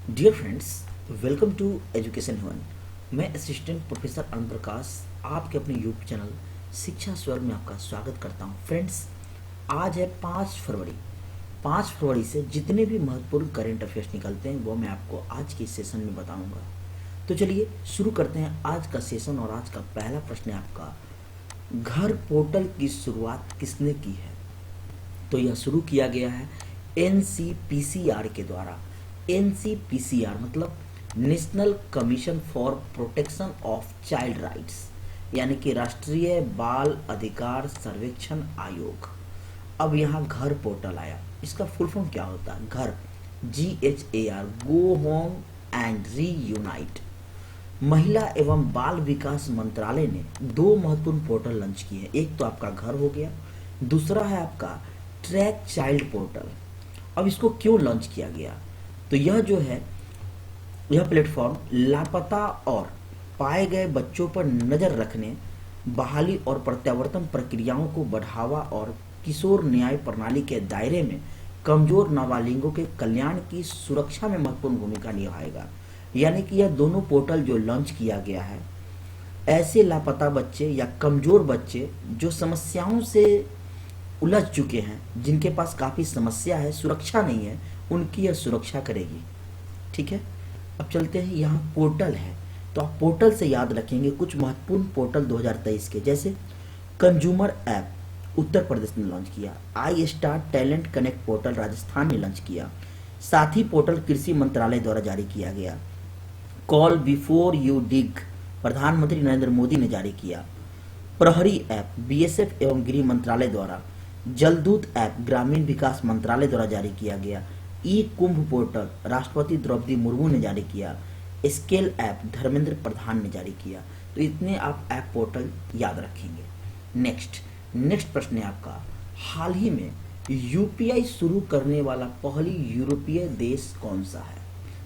Dear friends, welcome to education haven. मैं assistant professor Anant Prakash आपके अपने यूट्यूब चैनल शिक्षा स्वर्ग में आपका स्वागत करता हूं। फ्रेंड्स, आज है 5 फरवरी। 5 फरवरी से जितने भी महत्वपूर्ण करेंट अफेयर्स निकलते हैं वो मैं आपको आज के सेशन में बताऊंगा। तो चलिए शुरू करते हैं आज का सेशन। और आज का पहला प्रश्न है आपका, घर पोर्टल की शुरुआत किसने की है? तो यह शुरू किया गया है एनसीपीसीआर के द्वारा। एनसीपीसीआर मतलब national commission for protection of child rights, यानी कि राष्ट्रीय बाल अधिकार सर्वेक्षण आयोग। अब यहाँ घर पोर्टल आया, इसका फुल फॉर्म क्या होता है? घर, GHAR, go home and reunite. महिला एवं बाल विकास मंत्रालय ने 2 महत्वपूर्ण पोर्टल लॉन्च किए हैं। एक तो आपका घर हो गया, दूसरा है आपका ट्रैक चाइल्ड पोर्टल। अब इसको क्यों लॉन्च किया गया? तो यह जो है, यह प्लेटफॉर्म लापता और पाए गए बच्चों पर नजर रखने, बहाली और प्रत्यावर्तन प्रक्रियाओं को बढ़ावा और किशोर न्याय प्रणाली के दायरे में कमजोर नाबालिगों के कल्याण की सुरक्षा में महत्वपूर्ण भूमिका निभाएगा। यानी कि यह दोनों पोर्टल जो लॉन्च किया गया है, ऐसे लापता बच्चे या कमजोर बच्चे जो समस्याओं से उलझ चुके हैं, जिनके पास काफ़ी समस्या है, सुरक्षा नहीं है, उनकी यह सुरक्षा करेगी। ठीक है, अब चलते हैं, यहाँ पोर्टल है तो आप पोर्टल से याद रखेंगे कुछ महत्वपूर्ण पोर्टल 2023 के, जैसे कंज्यूमर ऐप उत्तर प्रदेश ने लॉन्च किया, I star talent connect portal Rajasthan ने लॉन्च किया, साथी पोर्टल कृषि मंत्रालय द्वारा जारी किया गया, कॉल बिफोर यू डिग प्रधानमंत्री नरेंद्र मोदी ने जारी किया, प्रहरी ऐप BSF एवं गृह मंत्रालय द्वारा, जलदूत ऐप ग्रामीण विकास मंत्रालय द्वारा जारी किया गया, ई कुंभ पोर्टल राष्ट्रपति द्रौपदी मुर्मू ने जारी किया, स्केल ऐप धर्मेंद्र प्रधान ने जारी किया। तो इतने आप ऐप पोर्टल याद रखेंगे। नेक्स्ट प्रश्न है आपका, हाल ही में UPI शुरू करने वाला पहली यूरोपीय देश कौन सा है?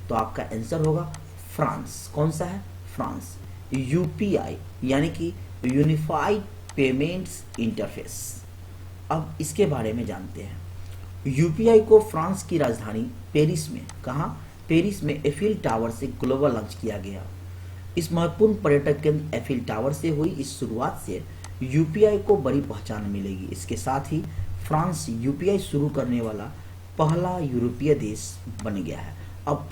तो आपका आंसर होगा फ्रांस। कौन सा है? फ्रांस। UPI यानी कि यूनिफाइड पेमेंट्स इंटरफेस। अब इसके बारे में जानते हैं। UPI को फ्रांस की राजधानी पेरिस में, कहाँ? पेरिस में एफिल टावर से ग्लोबल लॉन्च किया गया। इस महत्वपूर्ण पर्यटक केंद्र एफिल टावर से हुई इस शुरुआत से UPI को बड़ी पहचान मिलेगी। इसके साथ ही फ्रांस UPI शुरू करने वाला पहला यूरोपीय देश बन गया है। अब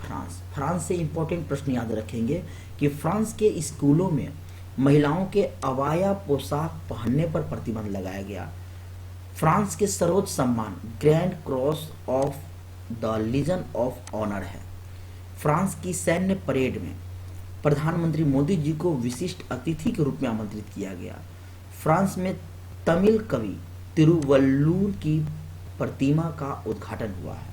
फ्रांस से इंपॉर्टेंट प्रश्न याद रखेंगे कि फ्रांस के स्कूलों में महिलाओं के अबाया पोशाक पहनने पर प्रतिबंध लगाया गया। फ्रांस के सर्वोच्च सम्मान grand cross of the legion of honour है। फ्रांस की सैन्य परेड में प्रधानमंत्री मोदी जी को विशिष्ट अतिथि के रूप में आमंत्रित किया गया। फ्रांस में तमिल कवि तिरुवल्लुर की प्रतिमा का उद्घाटन हुआ है।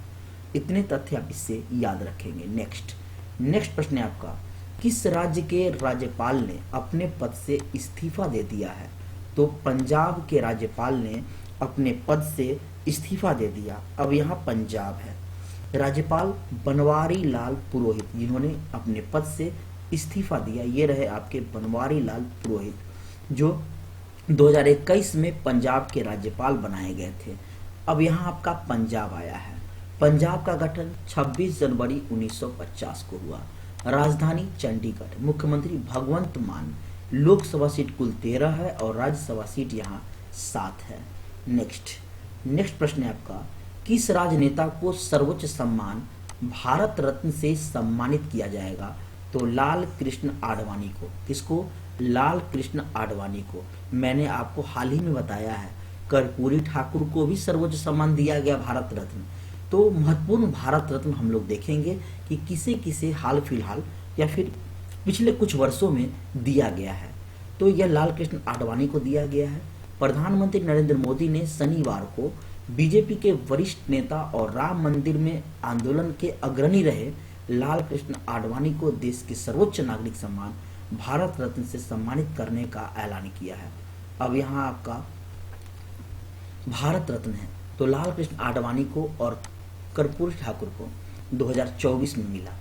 इतने तथ्य आप इससे याद रखेंगे। नेक्स्ट प्रश्न है आपका, किस राज्य के राज्यपाल ने अपने पद से इस्तीफा दे दिया है? तो पंजाब के राज्यपाल ने अपने पद से इस्तीफा दे दिया। अब यहाँ पंजाब है, राज्यपाल बनवारी लाल पुरोहित जिन्होंने अपने पद से इस्तीफा दिया, ये रहे आपके बनवारी लाल पुरोहित, जो 2021 में पंजाब के राज्यपाल बनाए गए थे। अब यहाँ आपका पंजाब आया है। पंजाब का गठन 26 जनवरी 1950 को हुआ। राजधानी चंडीगढ़, मुख्यमंत्री भगवंत मान, लोकसभा सीट कुल 13 है और राज्यसभा सीट यहाँ 7 है। नेक्स्ट प्रश्न है आपका, किस राजनेता को सर्वोच्च सम्मान भारत रत्न से सम्मानित किया जाएगा? तो लाल कृष्ण आडवाणी को। किसको? लाल कृष्ण आडवाणी को। मैंने आपको हाल ही में बताया है, कर्पूरी ठाकुर को भी सर्वोच्च सम्मान दिया गया भारत रत्न। तो महत्वपूर्ण भारत रत्न हम लोग देखेंगे कि किसे किसे हाल फिलहाल या फिर पिछले कुछ वर्षों में दिया गया है। तो यह लाल कृष्ण आडवाणी को दिया गया है। प्रधानमंत्री नरेंद्र मोदी ने शनिवार को बीजेपी के वरिष्ठ नेता और राम मंदिर में आंदोलन के अग्रणी रहे लाल कृष्ण आडवाणी को देश के सर्वोच्च नागरिक सम्मान भारत रत्न से सम्मानित करने का ऐलान किया है। अब यहाँ आपका भारत रत्न है तो लाल कृष्ण आडवाणी को और कर्पूरी ठाकुर को 2024 में मिला।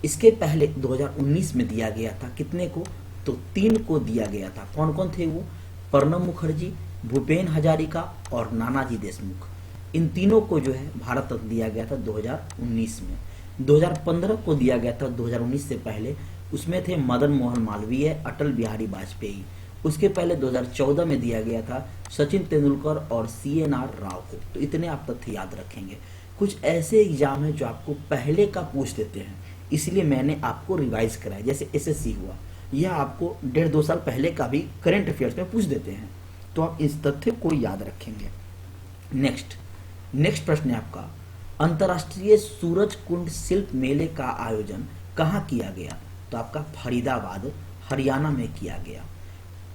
इसके पहले 2019 में दिया गया था। कितने को? तो 3 को दिया गया था। कौन कौन थे वो? प्रणब मुखर्जी, भूपेन हजारिका और नानाजी देशमुख। इन तीनों को जो है भारत रत्न दिया गया था 2019 में। 2015 को दिया गया था, 2019 से पहले उसमें थे मदन मोहन मालवीय, अटल बिहारी वाजपेयी। उसके पहले 2014 में दिया गया था सचिन तेंदुलकर और CNR राव को। तो इतने आप तथ्य याद रखेंगे। कुछ ऐसे एग्जाम हैं जो आपको पहले का पूछ देते हैं, इसलिए मैंने आपको रिवाइज कराया। जैसे SSC हुआ, यह आपको 1.5-2 साल पहले का भी करंट अफेयर्स में पूछ देते हैं, तो आप इस तथ्य को याद रखेंगे। नेक्स्ट प्रश्न है आपका, अंतर्राष्ट्रीय सूरज कुंड शिल्प मेले का आयोजन कहाँ किया गया? तो आपका फरीदाबाद, हरियाणा में किया गया।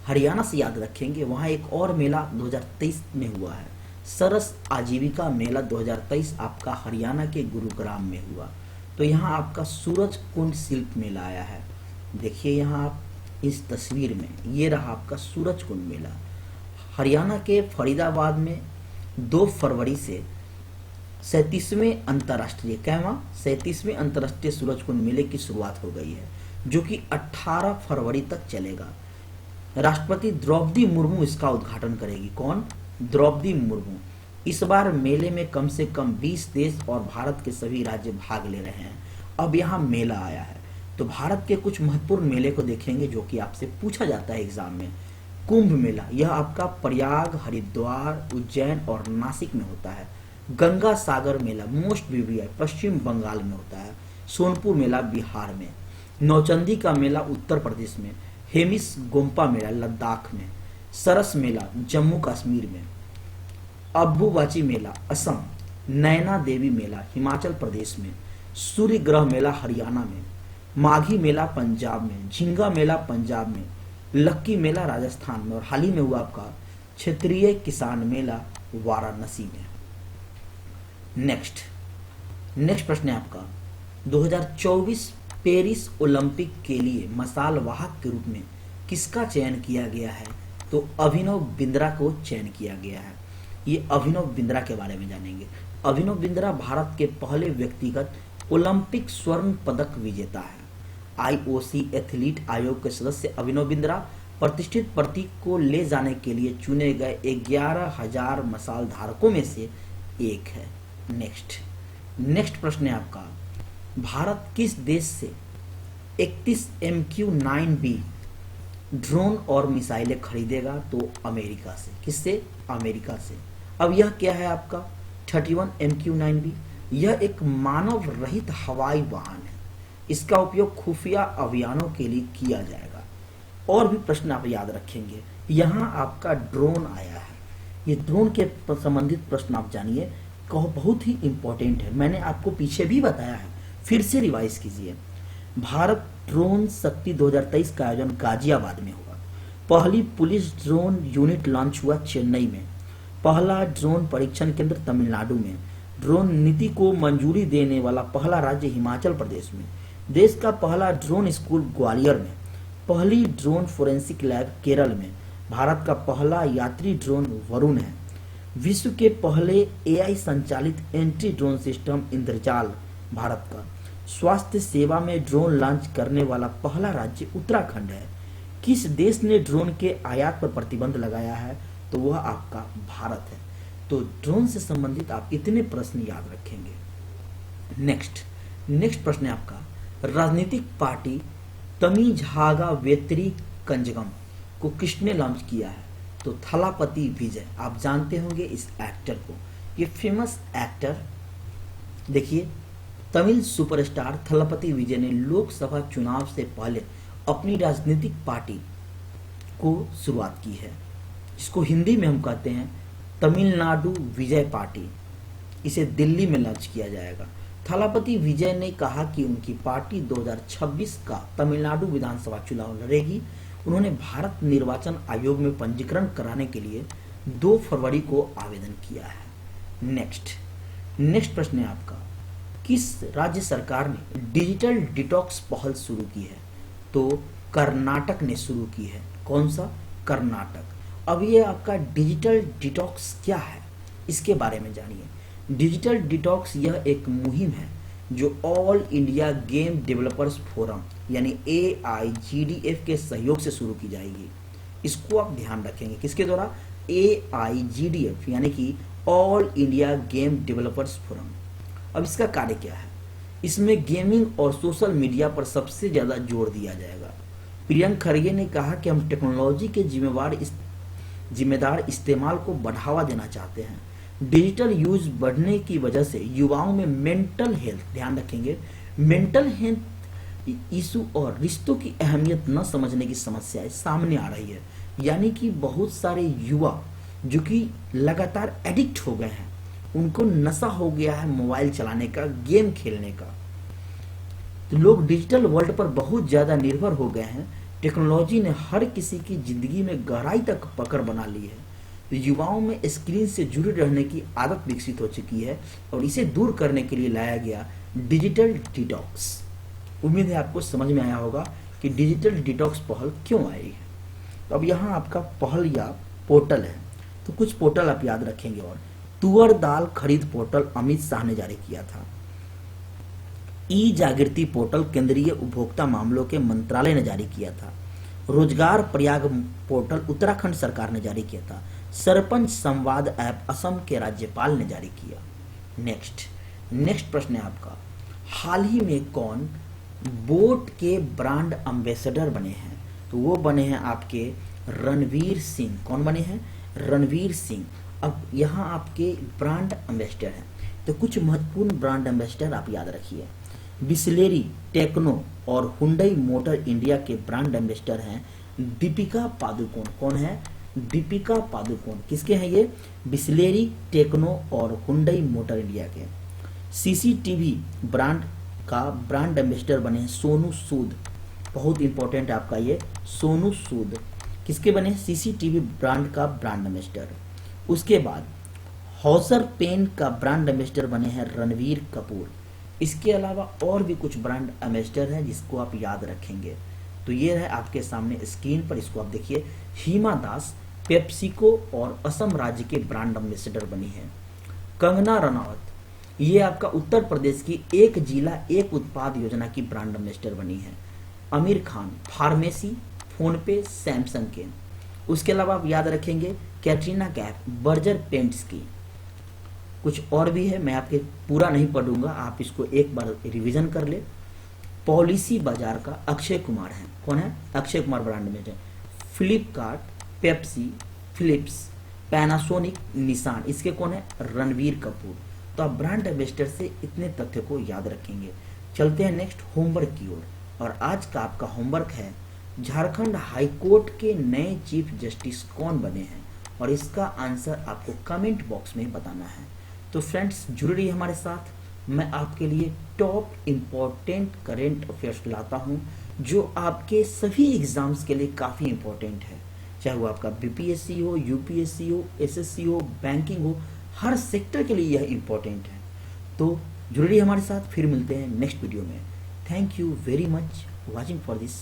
हरियाणा से याद रखेंगे, वहाँ एक और मेला 2023 में हुआ है, सरस आजीविका मेला 2023 आपका हरियाणा के गुरुग्राम में हुआ। तो यहाँ आपका सूरज कुंड शिल्प मेला आया है। देखिए यहाँ आप इस तस्वीर में, ये रहा आपका सूरज कुंड मेला। हरियाणा के फरीदाबाद में 2 फरवरी से 37वें अंतर्राष्ट्रीय सूरज कुंड मेले की शुरुआत हो गई है, जो कि 18 फरवरी तक चलेगा। राष्ट्रपति द्रौपदी मुर्मू इसका उद्घाटन करेगी। कौन? द्रौपदी मुर्मू। इस बार मेले में कम से कम 20 देश और भारत के सभी राज्य भाग ले रहे हैं। अब यहाँ मेला आया है, तो भारत के कुछ महत्वपूर्ण मेले को देखेंगे जो कि आपसे पूछा जाता है एग्जाम में। कुंभ मेला, यह आपका प्रयाग, हरिद्वार, उज्जैन और नासिक में होता है। गंगा सागर मेला मोस्ट वीवीआई पश्चिम बंगाल में होता है। सोनपुर मेला बिहार में। नौचंदी का मेला उत्तर प्रदेश में। हेमिस गोम्पा मेला लद्दाख में। सरस मेला जम्मू कश्मीर में। अब्बुबाची मेला असम। नैना देवी मेला हिमाचल प्रदेश में। सूर्य ग्रह मेला हरियाणा में। माघी मेला पंजाब में। झिंगा मेला पंजाब में। लक्की मेला राजस्थान में। और हाल ही में हुआ आपका क्षेत्रीय किसान मेला वाराणसी में। नेक्स्ट प्रश्न है आपका, 2024 पेरिस ओलंपिक के लिए मसाल वाहक के रूप में किसका चयन किया गया है? तो अभिनव बिंद्रा को चयन किया गया है। ये अभिनव बिंद्रा के बारे में जानेंगे। अभिनव बिंद्रा भारत के पहले व्यक्तिगत ओलंपिक स्वर्ण पदक विजेता है। IOC एथलीट आयोग के सदस्य अभिनव बिंद्रा प्रतिष्ठित प्रतीक को ले जाने के लिए चुने गए 11,000 मसाल धारकों में से एक है। नेक्स्ट प्रश्न है आपका, भारत किस देश से 31 MQ-9B ड्रोन और मिसाइलें खरीदेगा? तो अमेरिका से। किससे? अमेरिका से। अब यह क्या है आपका 31 MQ-9B? यह एक मानव रहित हवाई वाहन है। इसका उपयोग खुफिया अभियानों के लिए किया जाएगा। और भी प्रश्न आप याद रखेंगे। यहाँ आपका ड्रोन आया है, ये ड्रोन के संबंधित प्रश्न आप जानिए, बहुत ही इंपॉर्टेंट है। मैंने आपको पीछे भी बताया है, फिर से रिवाइज कीजिए। भारत ड्रोन शक्ति 2023 का आयोजन गाजियाबाद में हुआ। पहली पुलिस ड्रोन यूनिट लॉन्च हुआ चेन्नई में। पहला ड्रोन परीक्षण केंद्र तमिलनाडु में। ड्रोन नीति को मंजूरी देने वाला पहला राज्य हिमाचल प्रदेश में। देश का पहला ड्रोन स्कूल ग्वालियर में। पहली ड्रोन फोरेंसिक लैब केरल में। भारत का पहला यात्री ड्रोन वरुण है। विश्व के पहले AI संचालित एंटी ड्रोन सिस्टम इंद्रजाल भारत का। स्वास्थ्य सेवा में ड्रोन लॉन्च करने वाला पहला राज्य उत्तराखंड है। किस देश ने ड्रोन के आयात पर प्रतिबंध लगाया है? तो वह आपका भारत है। तो ड्रोन से संबंधित आप इतने प्रश्न याद रखेंगे। नेक्स्ट प्रश्न है आपका, राजनीतिक पार्टी तमिझागा वेत्री कंजगम को किसने लॉन्च किया है? तो थलापति विजय। आप जानते होंगे इस एक्टर को, ये फेमस एक्टर। देखिए, तमिल सुपरस्टार थलापति विजय ने लोकसभा चुनाव से पहले अपनी राजनीतिक पार्टी को शुरुआत की है, जिसको हिंदी में हम कहते हैं तमिलनाडु विजय पार्टी। इसे दिल्ली में लॉन्च किया जाएगा। थलापति विजय ने कहा कि उनकी पार्टी 2026 का तमिलनाडु विधानसभा चुनाव लड़ेगी। उन्होंने भारत निर्वाचन आयोग में पंजीकरण कराने के लिए 2 फरवरी को आवेदन किया है। नेक्स्ट प्रश्न है आपका, किस राज्य सरकार ने डिजिटल डिटॉक्स पहल शुरू की है? तो कर्नाटक ने शुरू की है। कौन सा? कर्नाटक। अब ये आपका डिजिटल डिटॉक्स क्या है, इसके बारे में जानिए। डिजिटल डिटॉक्स यह एक मुहिम है जो all India game developers forum यानी AIGDF के सहयोग से शुरू की जाएगी। इसको आप ध्यान रखेंगे, किसके द्वारा? AIGDF यानी कि all India game developers forum. अब इसका कार्य क्या है? इसमें गेमिंग और सोशल मीडिया पर सबसे ज़्यादा जोर दिया जाएगा। प्रियंक खरगे ने कहा कि हम टेक्नोलॉजी के जिम्मेदार इस्तेमाल को बढ़ावा देना चाहते हैं। डिजिटल यूज बढ़ने की वजह से युवाओं में मेंटल हेल्थ, ध्यान रखेंगे, मेंटल हेल्थ इशू और रिश्तों की अहमियत न समझने की समस्याएं सामने आ रही है। यानी कि बहुत सारे युवा जो कि लगातार एडिक्ट हो गए हैं, उनको नशा हो गया है मोबाइल चलाने का, गेम खेलने का। तो लोग डिजिटल वर्ल्ड पर बहुत ज्यादा निर्भर हो गए हैं। टेक्नोलॉजी ने हर किसी की जिंदगी में गहराई तक पकड़ बना ली है। तो युवाओं में स्क्रीन से जुड़े रहने की आदत विकसित हो चुकी है और इसे दूर करने के लिए लाया गया डिजिटल डिटॉक्स। उम्मीद है आपको समझ में आया होगा कि डिजिटल डिटॉक्स पहल क्यों आई है। तो अब यहाँ आपका पहल या पोर्टल है, तो कुछ पोर्टल आप याद रखेंगे। और तुअर दाल खरीद पोर्टल अमित शाह ने जारी किया था। ई जागृति पोर्टल केंद्रीय उपभोक्ता मामलों के मंत्रालय ने जारी किया था। रोजगार प्रयाग पोर्टल उत्तराखंड सरकार ने जारी किया था। सरपंच संवाद ऐप असम के राज्यपाल ने जारी किया। नेक्स्ट प्रश्न है आपका, हाल ही में कौन बोट के ब्रांड एम्बेसडर बने हैं? तो वो बने हैं आपके रणवीर सिंह। कौन बने हैं? रणवीर सिंह। अब यहाँ आपके ब्रांड एम्बेसडर हैं, तो कुछ महत्वपूर्ण ब्रांड एम्बेसडर आप याद रखिए। बिस्लेरी, टेक्नो और हुंडई मोटर इंडिया के ब्रांड एम्बेसडर हैं दीपिका पादुकोण। कौन है? दीपिका पादुकोण। किसके हैं ये? बिस्लेरी, टेक्नो और हुंडई मोटर इंडिया के। सीसीटीवी ब्रांड का ब्रांड एम्बेसडर बने सोनू सूद। बहुत इंपॉर्टेंट है आपका ये सोनू सूद। किसके बने? सीसीटीवी ब्रांड का ब्रांड एम्बेसडर। उसके बाद हॉसर पेन का ब्रांड एम्बेसडर बने हैं रणवीर कपूर। इसके अलावा और भी कुछ ब्रांड एम्बेसडर हैं जिसको आप याद रखेंगे। तो ये है आपके सामने स्क्रीन पर, इसको आप देखिए। हिमा दास पेप्सिको और असम राज्य के ब्रांड एम्बेसडर बनी है। कंगना रनौत, ये आपका उत्तर प्रदेश की एक जिला एक उत्पाद योजना की ब्रांड एम्बेसडर बनी है। Aamir Khan pharmacy, PhonePe, Samsung के। उसके अलावा आप याद रखेंगे कैटरीना कैफ बर्जर पेंट्स की। कुछ और भी है, मैं आपके पूरा नहीं पढ़ूंगा, आप इसको एक बार रिवीजन कर ले। पॉलिसी बाजार का अक्षय कुमार है। कौन है? अक्षय कुमार ब्रांड में है। फ्लिपकार्ट, पेप्सी, फिलिप्स, पैनासोनिक, निशान, इसके कौन है? रणवीर कपूर। तो आप ब्रांड एम्बेसडर से इतने तथ्य को याद रखेंगे। चलते हैं नेक्स्ट होमवर्क की ओर। और आज का आपका होमवर्क है, झारखंड हाईकोर्ट के नए चीफ जस्टिस कौन बने हैं? और इसका आंसर आपको कमेंट बॉक्स में बताना है। तो फ्रेंड्स जुड़ रहिए हमारे साथ, मैं आपके लिए टॉप इम्पोर्टेंट करेंट अफेयर्स लाता हूँ जो आपके सभी एग्जाम्स के लिए काफ़ी इंपॉर्टेंट है। चाहे वो आपका बीपीएससी हो, यूपीएससी हो, एसएससी हो, बैंकिंग हो, हर सेक्टर के लिए यह इंपॉर्टेंट है। तो जुड़ रहिए हमारे साथ, फिर मिलते हैं नेक्स्ट वीडियो में। Thank you very much watching for this